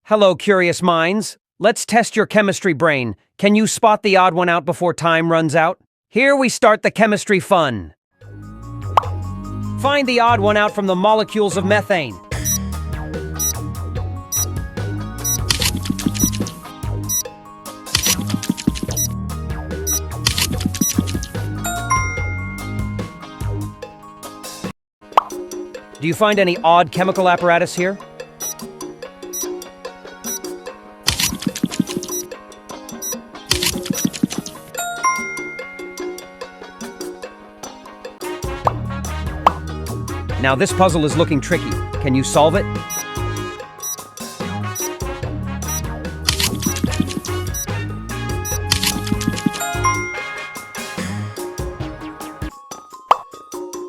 Hello, curious minds. Let's test your chemistry brain. Can you spot the odd one out before time runs out? Here we start the chemistry fun. Find the odd one out from the molecules of methane. Do you find any odd chemical apparatus here? Now this puzzle is looking tricky. Can you solve it?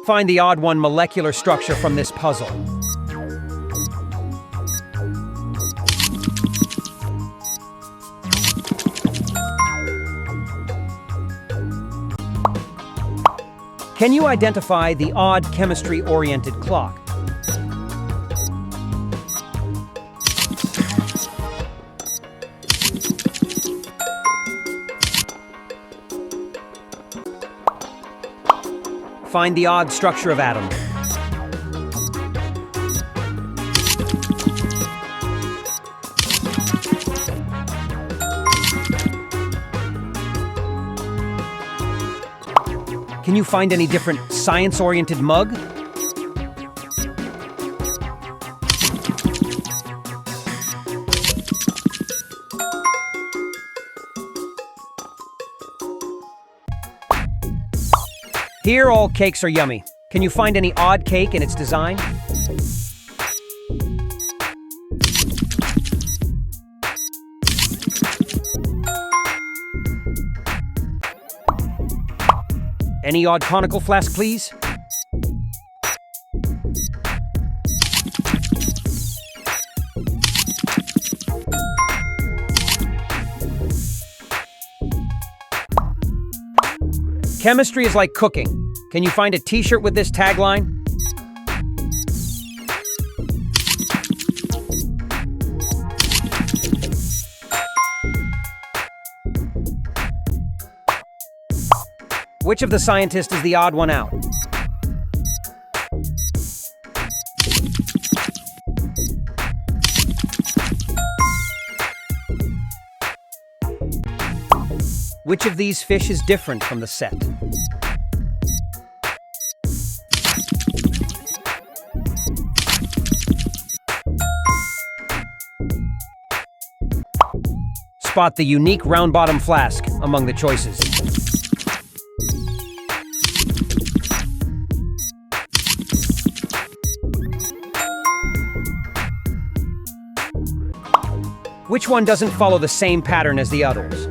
Find the odd one molecular structure from this puzzle. Can you identify the odd chemistry-oriented clock? Find the odd structure of atom. Can you find any different science-oriented mug? Here, all cakes are yummy. Can you find any odd cake in its design? Any odd conical flask, please? Chemistry is like cooking. Can you find a t-shirt with this tagline? Which of the scientists is the odd one out? Which of these fish is different from the set? Spot the unique round-bottom flask among the choices. Which one doesn't follow the same pattern as the others?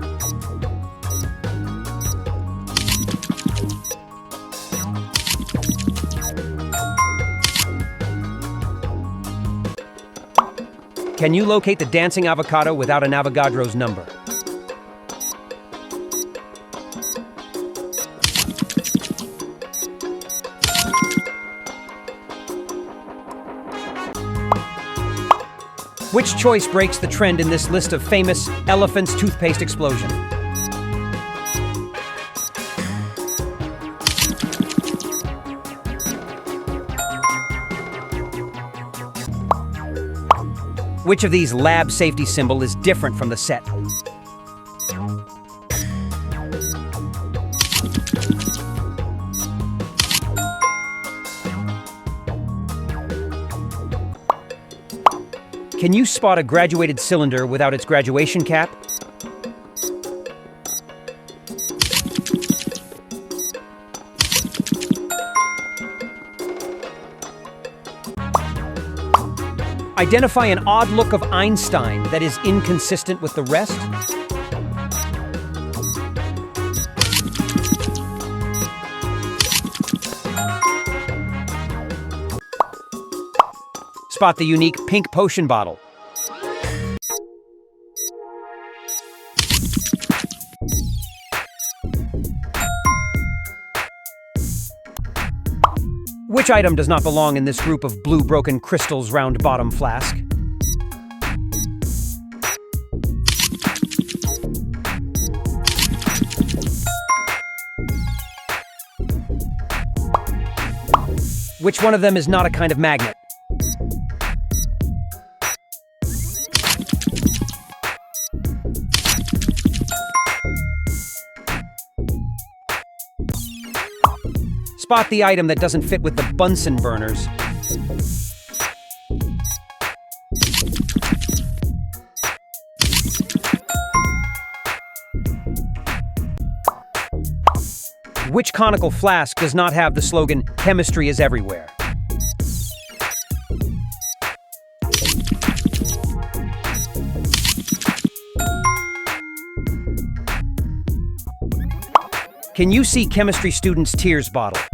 Can you locate the dancing avocado without an Avogadro's number? Which choice breaks the trend in this list of famous elephant's toothpaste explosion? Which of these lab safety symbol is different from the set? Can you spot a graduated cylinder without its graduation cap? Identify an odd look of Einstein that is inconsistent with the rest. Spot the unique pink potion bottle. Which item does not belong in this group of blue broken crystals round bottom flask? Which one of them is not a kind of magnet? Spot the item that doesn't fit with the Bunsen burners. Which conical flask does not have the slogan, "Chemistry is everywhere"? Can you see chemistry student's tears bottle?